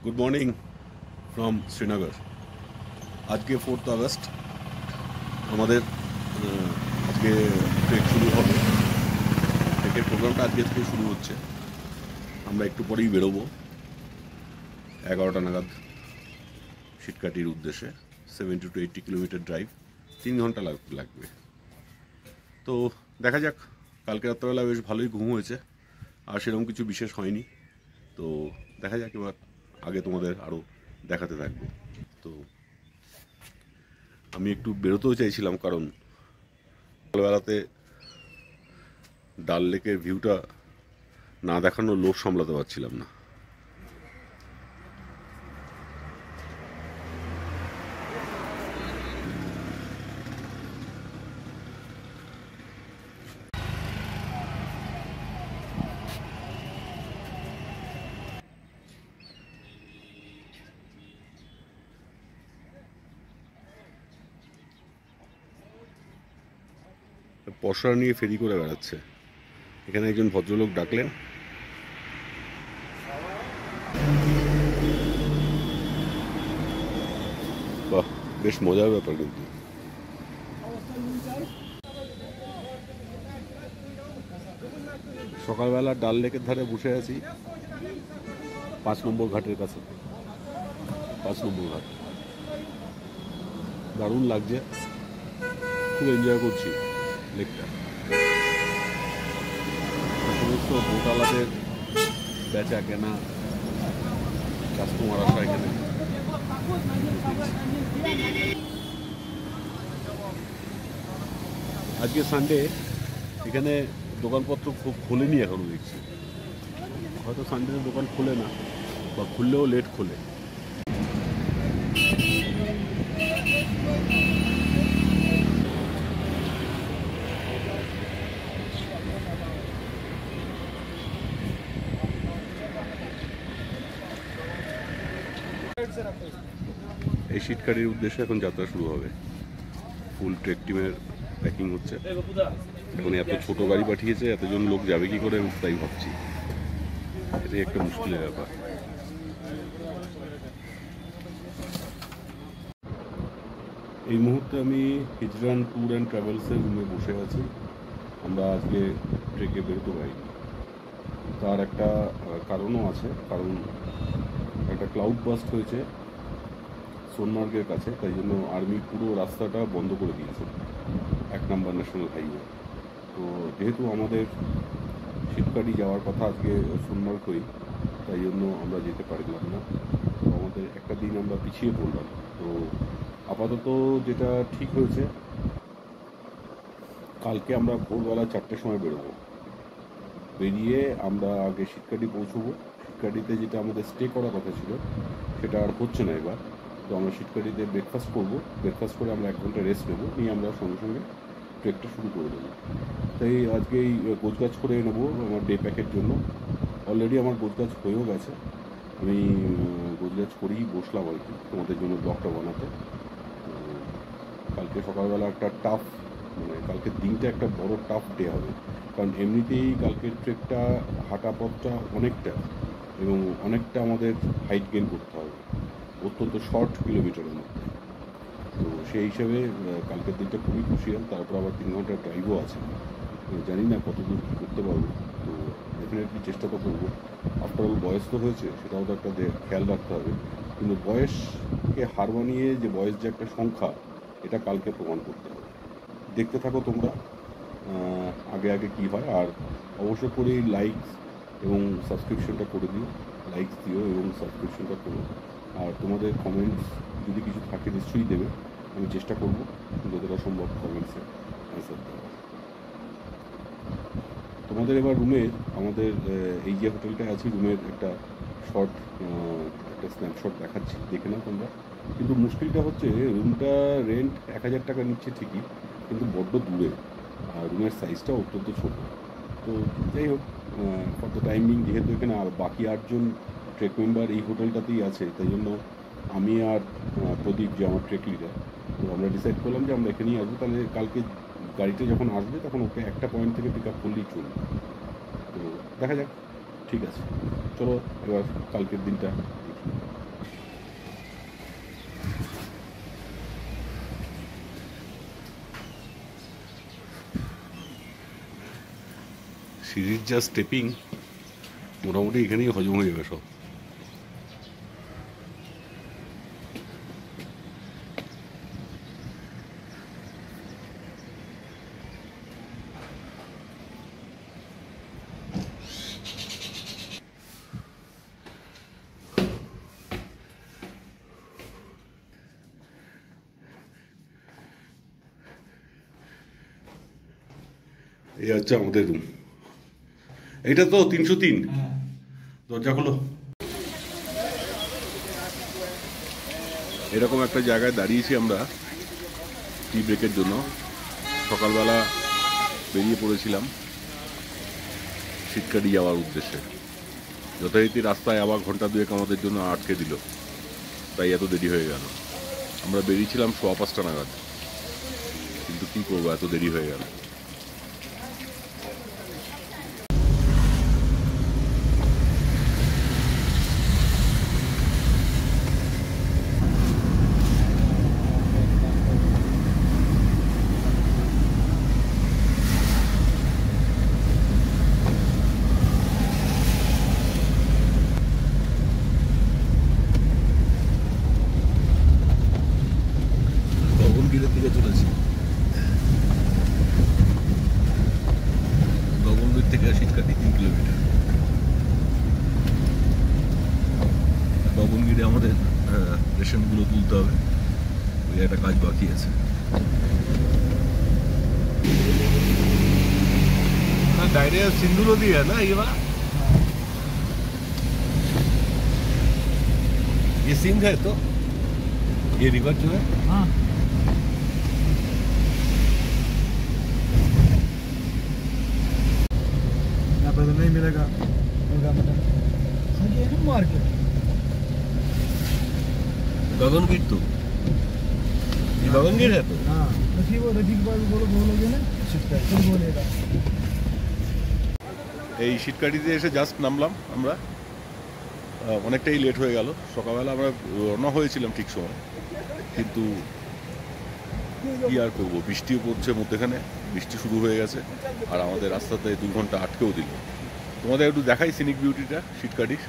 Good morning from Srinagar. আজকে 4th August আমাদের আজকে ট্রেক শুরু হবে। ট্রেকের প্রোগ্রামটা আজকে থেকে শুরু হচ্ছে। আমরা একটু পরেই বেরোবো 11টা নাগাদ সিটকাটির উদ্দেশ্যে। 70 to 80 কিলোমিটার ড্রাইভ, 3 ঘন্টা লাগবে। তো দেখা যাক। কালকে রাত্রেবেলা বেশ ভালোই ঘুম হয়েছে, আর সেরকম কিছু বিশেষ হয়নি। তো দেখা যাক, এবার আগে তোমাদের আরও দেখাতে থাকবো। তো আমি একটু বেরোতেও চাইছিলাম, কারণ সকালবেলাতে ডাল লেকের ভিউটা না দেখানোর লোভ সামলাতে পারছিলাম না। পসরা নিয়ে ফেরি করে বেড়াচ্ছে। এখানে একজন ভদ্রলোক ডাকলেন। বাহ, বেশ মজার ব্যাপার। কিন্তু সকালবেলা ডাল লেকের ধারে বসে আছি, 5 নম্বর ঘাটের কাছে। 5 নম্বর ঘাট দারুণ লাগছে, খুব এনজয় করছি লেকটা। সমস্ত বোটালাদের বেচা কেনা, কাস্টমার আসা এখানে। আজকে সানডে, এখানে দোকানপত্র খুব খোলেনি এখনো দেখছি। হয়তো সানডেতে দোকান খোলে না, বা খুললেও লেট খোলে। এই সিটকাটির উদ্দেশ্যে এখন যাত্রা শুরু হবে। ফুল ট্রেক টিমের প্যাকিং হচ্ছে। এখন এত ছোট গাড়ি পাঠিয়েছে, এতজন লোক যাবে কি করে তাই ভাবছি। এটাই একটা মুশকিলের ব্যাপার। এই মুহূর্তে আমি হিজরান ট্যুর অ্যান্ড ট্রাভেলসের রুমে বসে আছি। আমরা আজকে ট্রেকে বেরোতে পারি, তার একটা কারণও আছে। কারণ একটা ক্লাউড বাস্ট হয়েছে সোনমার্গের কাছে, তাই জন্য আর্মি পুরো রাস্তাটা বন্ধ করে দিয়েছে, 1 নম্বর ন্যাশনাল হাইওয়ে। তো যেহেতু আমাদের সিটকাটি যাওয়ার কথা আজকে সোনমার্গ হই, তাই জন্য আমরা যেতে পারলাম না। তো আমাদের একটা দিন আমরা পিছিয়ে পড়লাম। তো আপাতত যেটা ঠিক হয়েছে, কালকে আমরা ভোরবেলা 4টের সময় বেরোবো। বেরিয়ে আমরা আগে সিটকাটি পৌঁছবো। সিটকাটিতে যেটা আমাদের স্টে করার কথা ছিল, সেটা আর হচ্ছে না এবার। তো আমরা সিটকাটিতে ব্রেকফাস্ট করবো। ব্রেকফাস্ট করে আমরা 1 ঘন্টা রেস্ট নেবো, নিয়ে আমরা সঙ্গে সঙ্গে ট্রেকটা শুরু করে দেবো। তাই আজকে এই গোছগাছ করে নেবো আমার ডে প্যাকের জন্য। অলরেডি আমার গোছগাছ হয়েও গেছে। আমি গোছগাছ করেই বসলাম আর কি, তোমাদের জন্য ব্লগটা বানাতে। কালকে সকালবেলা একটা টাফ, কালকের দিনটা একটা বড় টাফ ডে হবে। কারণ এমনিতেই কালকের ট্রেকটা হাঁটা পথটা অনেকটা, এবং অনেকটা আমাদের হাইট গেইন করতে হবে, অত্যন্ত শর্ট কিলোমিটারের মধ্যে। তো সেই হিসাবে কালকের দিনটা খুবই ক্রুশিয়াল। তারপর আবার 3 ঘন্টার ড্রাইভও আছে। জানি না কতদূর কী করতে পারবো। তো ডেফিনেটলি চেষ্টা তো করবো। আফটারঅল বয়স তো হয়েছে, সেটাও তো একটা খেয়াল রাখতে হবে। কিন্তু বয়সকে হার মানিয়ে যে বয়স যে একটা সংখ্যা, এটা কালকে প্রমাণ করতে হবে। দেখতে থাকো তোমরা আগে আগে কী হয়। আর অবশ্য করে লাইকস এবং সাবস্ক্রিপশনটা করে দিও। লাইকস দিও এবং সাবস্ক্রিপশনটা করো। আর তোমাদের কমেন্টস যদি কিছু থাকে নিশ্চয়ই দেবে। আমি চেষ্টা করবো যতটা সম্ভব কমেন্টসে অ্যান্সার দেওয়ার। তোমাদের এবার রুমের, আমাদের এই যে হোটেলটায় আছি, রুমের একটা শর্ট একটা স্ন্যাপশট দেখাচ্ছি, দেখে নাও তোমরা। কিন্তু মুশকিলটা হচ্ছে, রুমটা রেন্ট 1000 টাকা নিচ্ছে ঠিকই, কিন্তু বড্ড দূরে, আর রুমের সাইজটাও অত্যন্ত ছোট। তো যাই হোক, ফর দ্য টাইমিং, যেহেতু এখানে বাকি 8জন ট্রেক মেম্বার এই হোটেলটাতেই আছে, তাই জন্য আমি আর প্রদীপ, যে আমার ট্রেক লিডার, তো আমরা ডিসাইড করলাম যে আমরা এখানেই আসবো। তাহলে কালকে গাড়িটা যখন আসবে, তখন ওকে একটা পয়েন্ট থেকে পিক আপ করলেই চলবে। তো দেখা যাক, ঠিক আছে। চলো এবার কালকের দিনটা দেখি। সিঁড়ির যা স্টেপিং, মোটামুটি এখানেই হজম হয়ে যাবে সব। এই হচ্ছে আমাদের রুম। এটা তো 303। দরজা খোলো। এরকম একটা জায়গায় দাঁড়িয়েছি আমরা টি ব্রেকের জন্য। সকালবেলা বেরিয়ে পড়েছিলাম শীতকাটি যাওয়ার উদ্দেশ্যে। যথারীতি রাস্তায় আবার ঘন্টা দুয়েক আমাদের জন্য আটকে দিল, তাই এত দেরি হয়ে গেল। আমরা বেরিয়েছিলাম 5:15 নাগাদ, কিন্তু কী করবো, এত দেরি হয়ে গেল। গগনগিরের দিকে চলেছি। গগনগির থেকে শীতকাটি 3 কিলোমিটার। গগনগিরে আমাদের রেশনগুলো তুলতে হবে, ওই একটা কাজ বাকি আছে। डायरेक्ट सिंधु नदी है ना ये वाला, ये सिंध है तो ये रिवर जो है। हाँ यहाँ पर तो नहीं मिलेगा मुर्गा मटन। ये है मार्केट गगनगीर, तो ये गगनगीर है तो। हाँ रफी, वो रफी के बाद बोलोगे ना फिर बोलेगा। এই শীতকাটিতে এসে জাস্ট নামলাম আমরা, অনেকটাই লেট হয়ে গেল। সকালবেলা আমরা রওনা হয়েছিলাম ঠিক সময়, কিন্তু কি আর করবো, বৃষ্টিও পড়ছে মধ্যেখানে, বৃষ্টি শুরু হয়ে গেছে, আর আমাদের রাস্তাতে 2 ঘন্টা আটকেও দিল। তোমাদের একটু দেখাই সিনিক বিউটিটা শীতকাটির।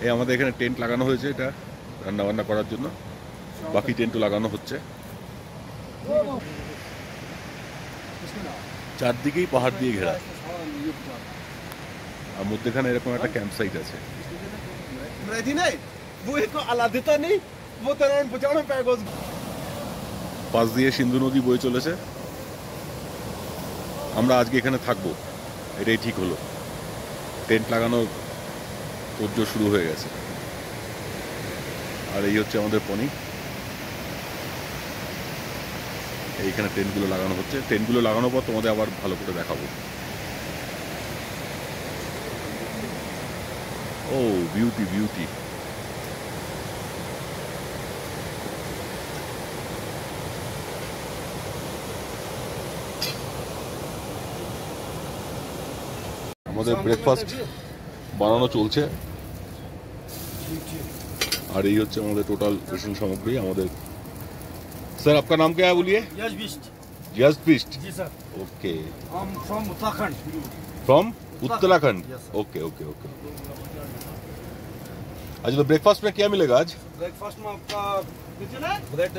এই আমাদের এখানে টেন্ট লাগানো হয়েছে, এটা রান্নাবান্না করার জন্য, বাকি টেন্টও লাগানো হচ্ছে। চারদিকেই পাহাড় দিয়ে ঘেরা, আর মধ্যেখানে এরকম একটা ক্যাম্প সাইট আছে। পাশ দিয়ে সিন্ধু নদী বয়ে চলেছে। আমরা আজকে এখানে থাকবো, এটাই ঠিক হলো। টেন্ট লাগানোর তোড়জোড় শুরু হয়ে গেছে। আর এই হচ্ছে আমাদের পনি। এইখানে টেন্টগুলো লাগানো হচ্ছে। টেন্টগুলো লাগানোর পর তোমাদের আবার ভালো করে দেখাবো। ও বিউটি বিউটি। আমাদের ব্রেকফাস্ট বানানো চলছে, আর এই হচ্ছে আমাদের টোটাল রেশন সামগ্রী। আমাদের सर आपका नाम क्या है बोलिए? यश बिष्ट। यश बिष्ट, जी sir. Okay. From Uttarakhand. From Uttarakhand, Yes, sir. Okay okay okay. आज तो ब्रेकफास्ट में क्या मिलेगा आज? ब्रेकफास्ट में आपका ब्रेड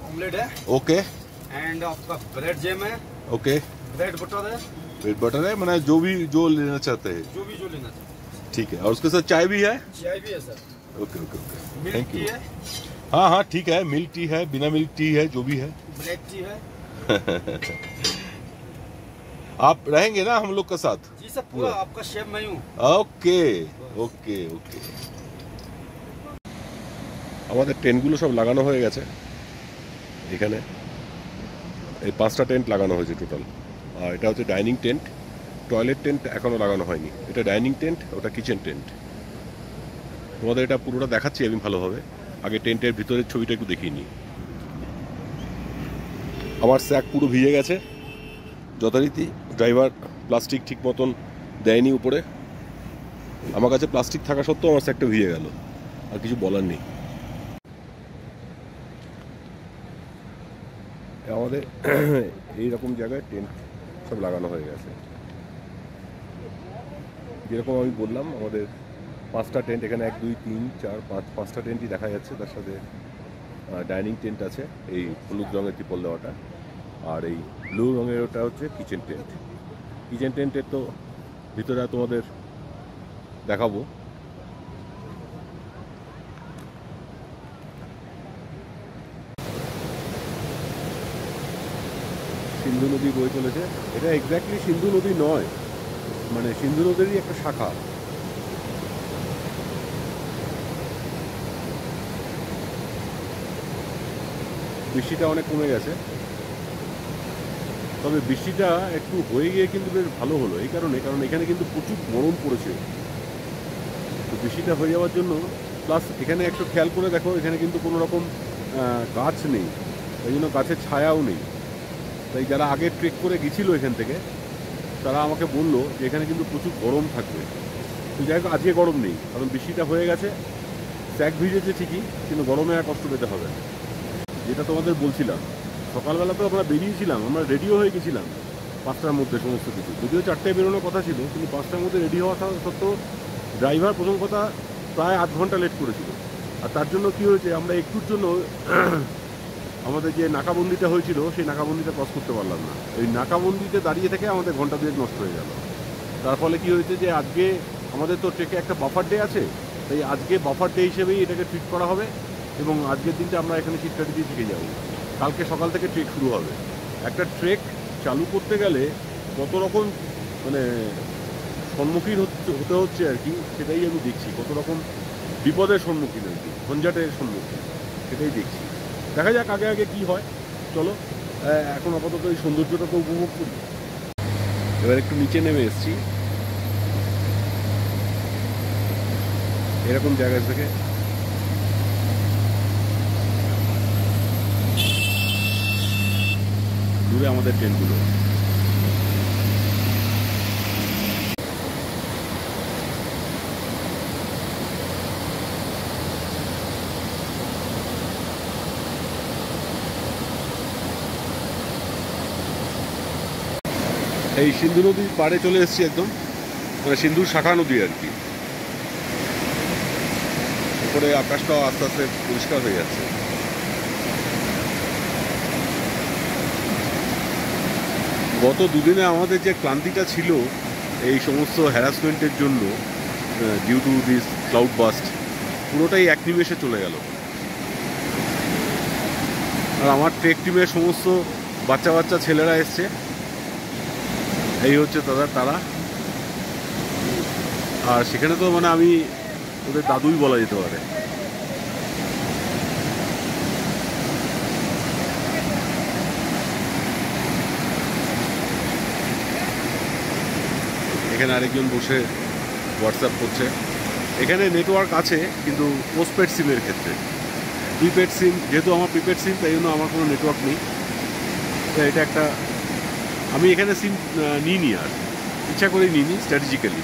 ऑमलेट है, ओके एंड आपका ब्रेड जैम है, ओके। ब्रेड बटर है, ब्रेड बटर है, मैंने जो भी जो लेना चाहते हैं। जो भी जो लेना चाहिए। ठीक है, और उसके साथ चाय भी है? चाय भी है sir, okay okay okay, milk thank T U. है, हाँ हाँ ठीक है, मिल्क टी है, बिना मिल्क टी है, जो भी है। ब्रेड टी है। आप रहेंगे ना हम लोग के साथ? जी सर, पूरा आपका शेफ मैं हूँ। ওকে ওকে ওকে। আমাদের টেন্টগুলো সব লাগানো হয়ে গেছে এখানে। এই 5টা টেন্ট লাগানো হয়েছে টোটাল। আর এটা হচ্ছে ডাইনিং টেন্ট, টয়লেট টেন্ট এখনও লাগানো হয়নি। এটা ডাইনিং টেন্ট, ওটা কিচেন টেন্ট। তোমাদের এটা পুরোটা দেখাচ্ছি আমি ভালোভাবে। আগে টেন্টের ভিতরের ছবিটা একটু দেখিয়ে নিই। আমার স্যাক পুরো ভিজে গেছে যথারীতি। ড্রাইভার প্লাস্টিক ঠিক মতন দেয়নি উপরে। আমার কাছে প্লাস্টিক থাকা সত্ত্বেও আমার স্যাকটা ভিজে গেল, আর কিছু বলার নেই। আমাদের এইরকম জায়গায় টেন্ট সব লাগানো হয়ে গেছে। যেরকম আমি বললাম, আমাদের 5টা টেন্ট এখানে, 1 2 3 4 5, 5টা টেন্টই দেখা যাচ্ছে। তার সাথে ডাইনিং টেন্ট আছে, এই হলুদ রঙের ত্রিপল দেওয়াটা, আর এই ব্লু রঙের ওটা হচ্ছে কিচেন টেন্ট। কিচেন টেন্টের তো ভিতরে তোমাদের দেখাবো। সিন্ধু নদী বয়ে চলেছে। এটা এক্স্যাক্টলি সিন্ধু নদী নয়, মানে সিন্ধু নদীরই একটা শাখা। বৃষ্টিটা অনেক কমে গেছে, তবে বৃষ্টিটা একটু হয়ে গিয়ে কিন্তু বেশ ভালো হলো। এই কারণ এখানে কিন্তু প্রচুর গরম পড়েছে। তো বৃষ্টিটা হয়ে যাওয়ার জন্য, প্লাস এখানে একটু খেয়াল করে দেখো, এখানে কিন্তু কোনো রকম গাছ নেই, এই জন্য গাছের ছায়াও নেই। তাই যারা আগে ট্রেক করে গেছিলো এখান থেকে, তারা আমাকে বললো যে এখানে কিন্তু প্রচুর গরম থাকবে। তো যাই হোক, আজকে গরম নেই, কারণ বৃষ্টিটা হয়ে গেছে। স্যাক ভিজেছে ঠিকই, কিন্তু গরমে আর কষ্ট পেতে হবে না। যেটা তোমাদের বলছিলাম, সকালবেলা তো আমরা বেরিয়েছিলাম, আমরা রেডিও হয়ে গেছিলাম 5টার মধ্যে সমস্ত কিছু। যদিও 4টায় বেরোনোর কথা ছিল, কিন্তু 5টার মধ্যে রেডি হওয়া সত্ত্বেও ড্রাইভার প্রথম কথা প্রায় 8 ঘন্টা লেট করেছিল। আর তার জন্য কি হয়েছে, আমরা একটুর জন্য আমাদের যে নাকাবন্দিটা হয়েছিল, সেই নাকাবন্দিটা ক্রস করতে পারলাম না। এই নাকাবন্দিতে দাঁড়িয়ে থেকে আমাদের ঘন্টা 2 নষ্ট হয়ে গেল। তার ফলে কি হয়েছে যে আজকে আমাদের তো ট্রেকে একটা বাফার ডে আছে, তাই আজকে বাফার ডে হিসেবেই এটাকে ট্রিট করা হবে। এবং আজকের দিনটা আমরা এখানে চিটকাটি দিয়ে থেকে যাব। কালকে সকাল থেকে ট্রেক শুরু হবে। একটা ট্রেক চালু করতে গেলে কত রকম মানে সম্মুখীন হতে হচ্ছে আর কি, সেটাই আমি দেখছি। কত রকম বিপদের সম্মুখীন আর কি, ঝঞ্ঝাটের সম্মুখীন, সেটাই দেখছি। দেখা যাক আগে আগে কি হয়। চলো, এখন আপাতত এই সৌন্দর্যটা তো উপভোগ করি। এবার একটু নিচে নেমে এসছি এরকম জায়গা থেকে। দূরে আমাদের ট্রেনগুলো। এই সিন্ধু নদীর পাড়ে চলে এসেছি একদম, মানে সিন্ধুর শাখা নদী আর কি। উপরে আকাশটাও আস্তে আস্তে পরিষ্কার হয়ে যাচ্ছে। গত দুদিনে আমাদের যে ক্লান্তিটা ছিল এই সমস্ত হ্যারাসমেন্টের জন্য, due to this cloudburst, পুরোটাই এক নিমেষে চলে গেল। আর আমার ট্রেক টিমের সমস্ত বাচ্চা বাচ্চা ছেলেরা এসছে। এই হচ্ছে তারা। আর সেখানে তো মানে আমি ওদের দাদুই বলা যেতে পারে। এখানে আরেকজন বসে হোয়াটসঅ্যাপ করছে। এখানে নেটওয়ার্ক আছে, কিন্তু পোস্টপেড সিমের ক্ষেত্রে। প্রিপেড সিম, যেহেতু আমার প্রিপেড সিম, তাই জন্য আমার কোনো নেটওয়ার্ক নেই। তো এটা একটা, আমি এখানে সিম নিইনি, আর ইচ্ছা করেই নিইনি, স্ট্র্যাটেজিক্যালি।